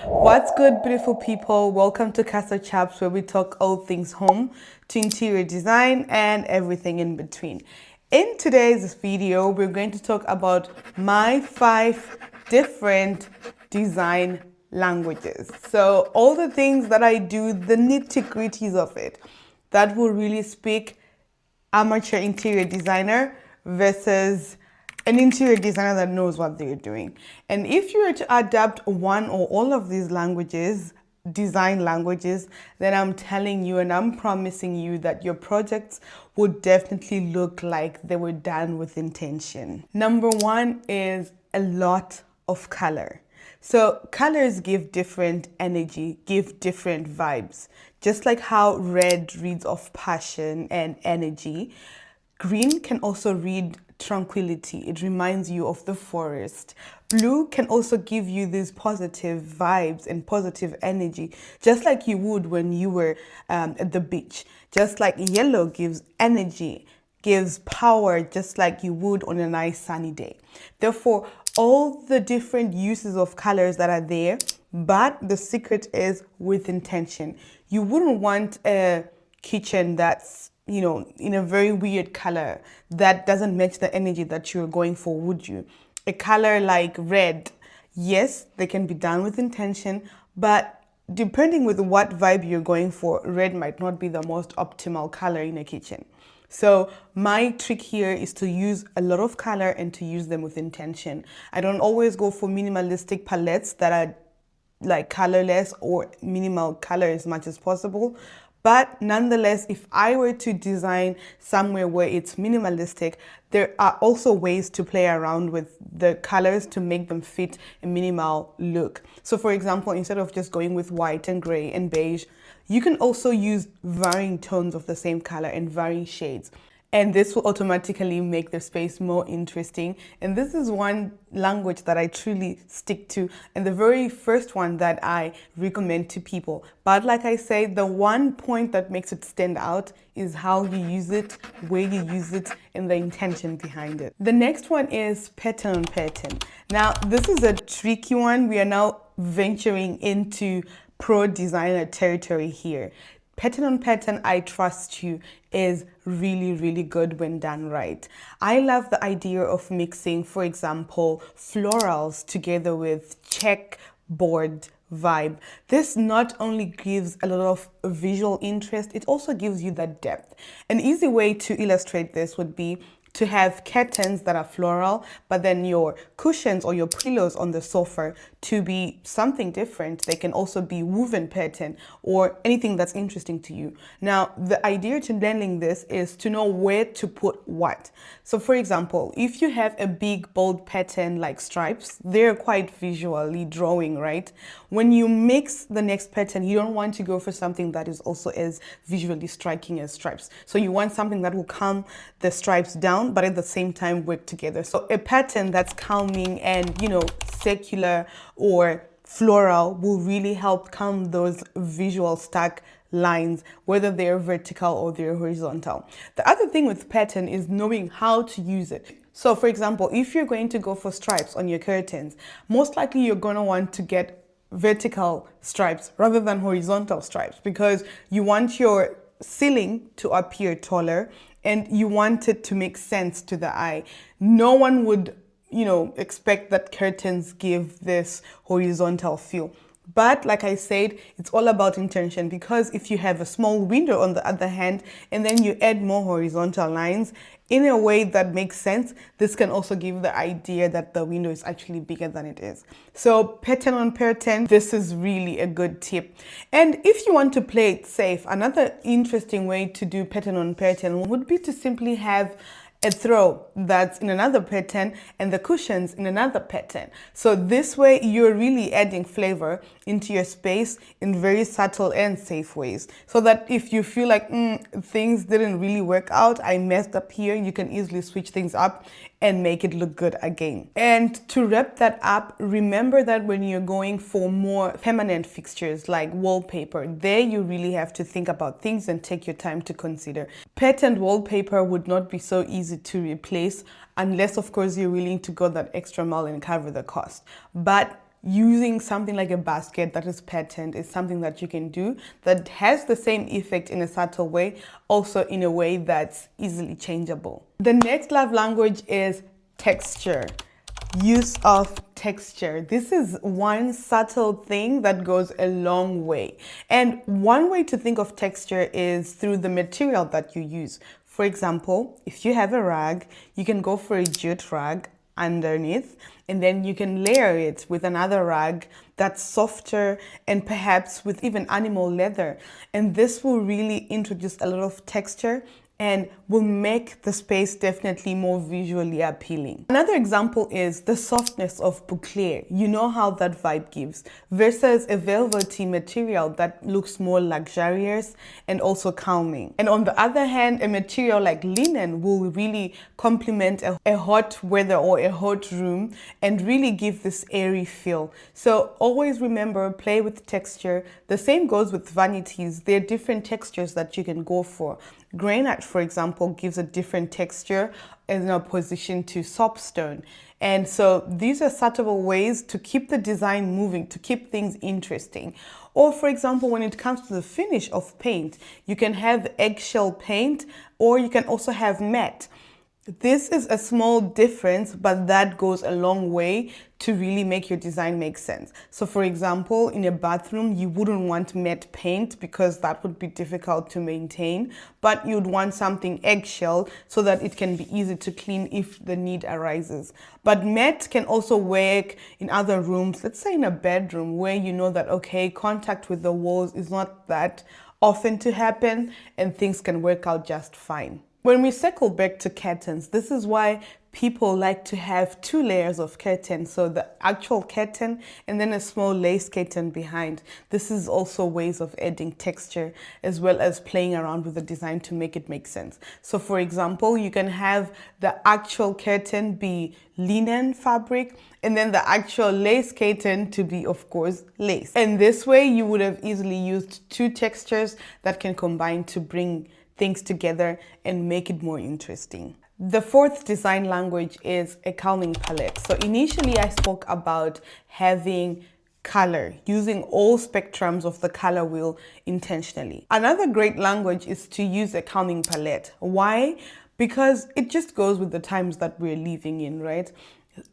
What's good, beautiful people? Welcome to Casa Chaps, where we talk all things home to interior design and everything in between. In today's video, we're going to talk about my 5 different design languages. So all the things that I do, the nitty-gritties of it, that will really speak amateur interior designer versus an interior designer that knows what they're doing. And if you were to adapt one or all of these languages, design languages, then I'm telling you and I'm promising you that your projects would definitely look like they were done with intention. Number 1 is a lot of color. So colors give different energy, give different vibes. Just like how red reads of passion and energy, green can also read tranquility. It reminds you of the forest. Blue can also give you these positive vibes and positive energy, just like you would when you were at the beach. Just like yellow gives energy, gives power, just like you would on a nice sunny day. Therefore, all the different uses of colors that are there, but the secret is with intention. You wouldn't want a kitchen that's in a very weird color that doesn't match the energy that you're going for, would you? A color like red, yes, they can be done with intention, but depending with what vibe you're going for, red might not be the most optimal color in a kitchen. So my trick here is to use a lot of color and to use them with intention. I don't always go for minimalistic palettes that are like colorless or minimal color as much as possible. But nonetheless, if I were to design somewhere where it's minimalistic, there are also ways to play around with the colors to make them fit a minimal look. So for example, instead of just going with white and gray and beige, you can also use varying tones of the same color and varying shades. And this will automatically make the space more interesting. And this is one language that I truly stick to, and the very first one that I recommend to people. But like I say, the one point that makes it stand out is how you use it, where you use it, and the intention behind it. The next one is pattern on pattern. Now, this is a tricky one. We are now venturing into pro designer territory here. Pattern on pattern, I trust you, is really, really good when done right. I love the idea of mixing, for example, florals together with checkboard vibe. This not only gives a lot of visual interest, it also gives you that depth. An easy way to illustrate this would be to have curtains that are floral, but then your cushions or your pillows on the sofa to be something different. They can also be woven pattern or anything that's interesting to you. Now, the idea to blending this is to know where to put what. So for example, if you have a big bold pattern like stripes, they're quite visually drawing, right? When you mix the next pattern, you don't want to go for something that is also as visually striking as stripes. So you want something that will calm the stripes down, but at the same time work together. So a pattern that's calming and, circular or floral will really help calm those visual stuck lines, whether they're vertical or they're horizontal. The other thing with pattern is knowing how to use it. So for example, if you're going to go for stripes on your curtains, most likely you're going to want to get vertical stripes rather than horizontal stripes, because you want your ceiling to appear taller and you want it to make sense to the eye. No one would, expect that curtains give this horizontal feel. But like I said, it's all about intention, because if you have a small window on the other hand, and then you add more horizontal lines in a way that makes sense, this can also give the idea that the window is actually bigger than it is. So pattern on pattern, this is really a good tip. And if you want to play it safe, another interesting way to do pattern on pattern would be to simply have a throw that's in another pattern and the cushions in another pattern. So this way you're really adding flavor into your space in very subtle and safe ways, so that if you feel like things didn't really work out, I messed up here, you can easily switch things up and make it look good again. And to wrap that up, remember that when you're going for more permanent fixtures like wallpaper, there you really have to think about things and take your time to consider. Patterned wallpaper would not be so easy to replace unless, of course, you're willing to go that extra mile and cover the cost. But using something like a basket that is patterned is something that you can do that has the same effect in a subtle way, also in a way that's easily changeable. The next love language is texture. Use of texture. This is one subtle thing that goes a long way. And one way to think of texture is through the material that you use. For example, if you have a rag, you can go for a jute rag underneath, and then you can layer it with another rag that's softer and perhaps with even animal leather. And this will really introduce a lot of texture and will make the space definitely more visually appealing. Another example is the softness of boucle. You know how that vibe gives, versus a velvety material that looks more luxurious and also calming. And on the other hand, a material like linen will really complement a hot weather or a hot room and really give this airy feel. So always remember, play with texture. The same goes with vanities. There are different textures that you can go for. Granite, for example, gives a different texture in opposition to soapstone. And so these are subtle ways to keep the design moving, to keep things interesting. Or for example, when it comes to the finish of paint, you can have eggshell paint, or you can also have matte. This is a small difference, but that goes a long way to really make your design make sense. So for example, in a bathroom, you wouldn't want matte paint because that would be difficult to maintain, but you'd want something eggshell so that it can be easy to clean if the need arises. But matte can also work in other rooms, let's say in a bedroom where you know that, okay, contact with the walls is not that often to happen and things can work out just fine. When we circle back to curtains, this is why people like to have 2 layers of curtain. So the actual curtain and then a small lace curtain behind. This is also ways of adding texture as well as playing around with the design to make it make sense. So for example, you can have the actual curtain be linen fabric and then the actual lace curtain to be, of course, lace. And this way you would have easily used 2 textures that can combine to bring things together and make it more interesting. The fourth design language is a calming palette. So initially I spoke about having color, using all spectrums of the color wheel intentionally. Another great language is to use a calming palette. Why? Because it just goes with the times that we're living in, right?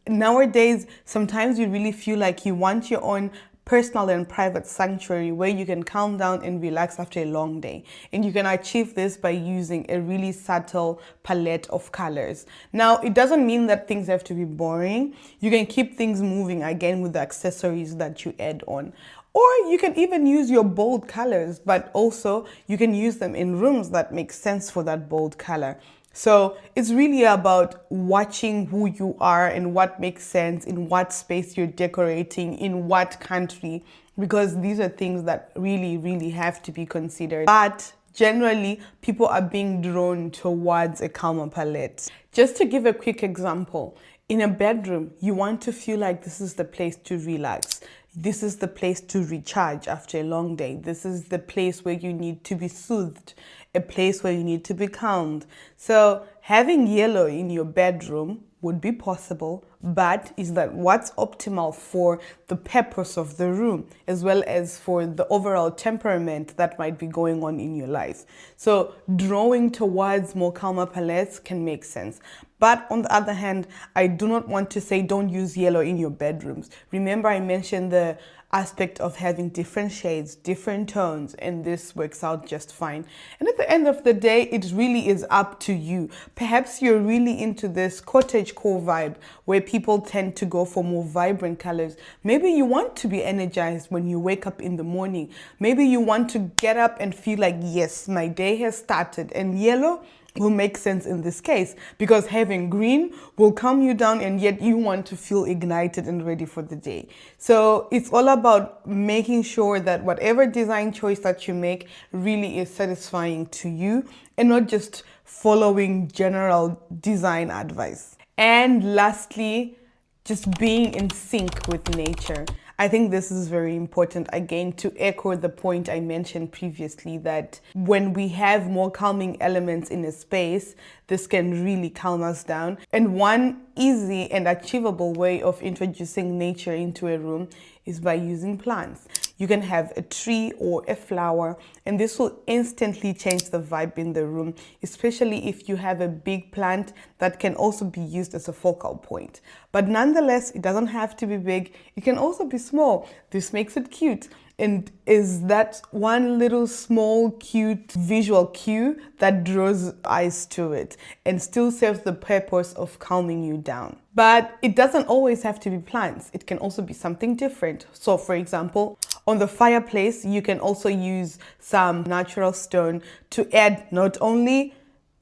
Nowadays, sometimes you really feel like you want your own personal and private sanctuary where you can calm down and relax after a long day. And you can achieve this by using a really subtle palette of colors. Now, it doesn't mean that things have to be boring. You can keep things moving again with the accessories that you add on. Or you can even use your bold colors, but also you can use them in rooms that make sense for that bold color. So it's really about watching who you are and what makes sense in what space you're decorating, in what country, because these are things that really have to be considered. But generally, people are being drawn towards a calmer palette. Just to give a quick example, in a bedroom, you want to feel like this is the place to relax. This is the place to recharge after a long day. This is the place where you need to be soothed, a place where you need to be calmed. So having yellow in your bedroom would be possible, but is that what's optimal for the purpose of the room as well as for the overall temperament that might be going on in your life? So drawing towards more calmer palettes can make sense. But on the other hand, I do not want to say don't use yellow in your bedrooms. Remember, I mentioned the aspect of having different shades, different tones, and this works out just fine. And at the end of the day, it really is up to you. Perhaps you're really into this cottagecore vibe where people tend to go for more vibrant colors. Maybe you want to be energized when you wake up in the morning. Maybe you want to get up and feel like, yes, my day has started, and yellow will make sense in this case because having green will calm you down and yet you want to feel ignited and ready for the day. So it's all about making sure that whatever design choice that you make really is satisfying to you and not just following general design advice. And lastly, just being in sync with nature. I think this is very important, again, to echo the point I mentioned previously, that when we have more calming elements in a space, this can really calm us down. And one easy and achievable way of introducing nature into a room is by using plants. You can have a tree or a flower, and this will instantly change the vibe in the room, especially if you have a big plant that can also be used as a focal point. But nonetheless, it doesn't have to be big. It can also be small. This makes it cute, and is that one little small cute visual cue that draws eyes to it and still serves the purpose of calming you down. But it doesn't always have to be plants. It can also be something different. So for example, on the fireplace, you can also use some natural stone to add not only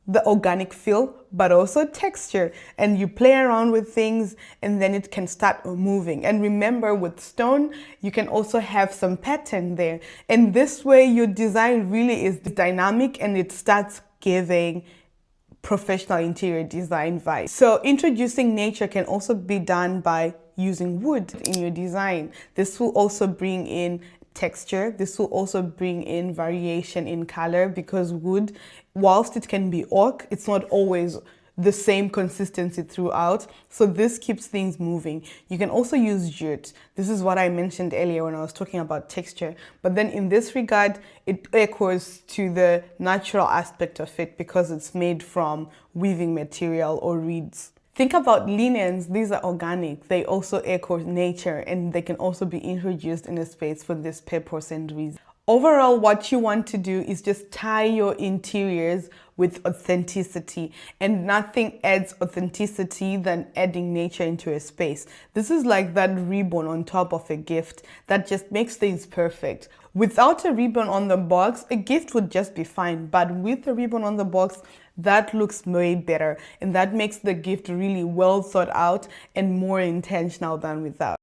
the organic feel, but also texture. And you play around with things and then it can start moving. And remember, with stone, you can also have some pattern there. And this way your design really is dynamic and it starts giving professional interior design vibe. So introducing nature can also be done by using wood in your design. This will also bring in texture. This will also bring in variation in color, because wood, whilst it can be oak, it's not always the same consistency throughout. So this keeps things moving. You can also use jute. This is what I mentioned earlier when I was talking about texture. But then in this regard, it echoes to the natural aspect of it because it's made from weaving material or reeds. Think about linens. These are organic. They also echo nature, and they can also be introduced in a space for this purpose and reason. Overall, what you want to do is just tie your interiors with authenticity, and nothing adds authenticity than adding nature into a space. This is like that ribbon on top of a gift that just makes things perfect. Without a ribbon on the box, a gift would just be fine, but with a ribbon on the box, that looks way better, and that makes the gift really well thought out and more intentional than without.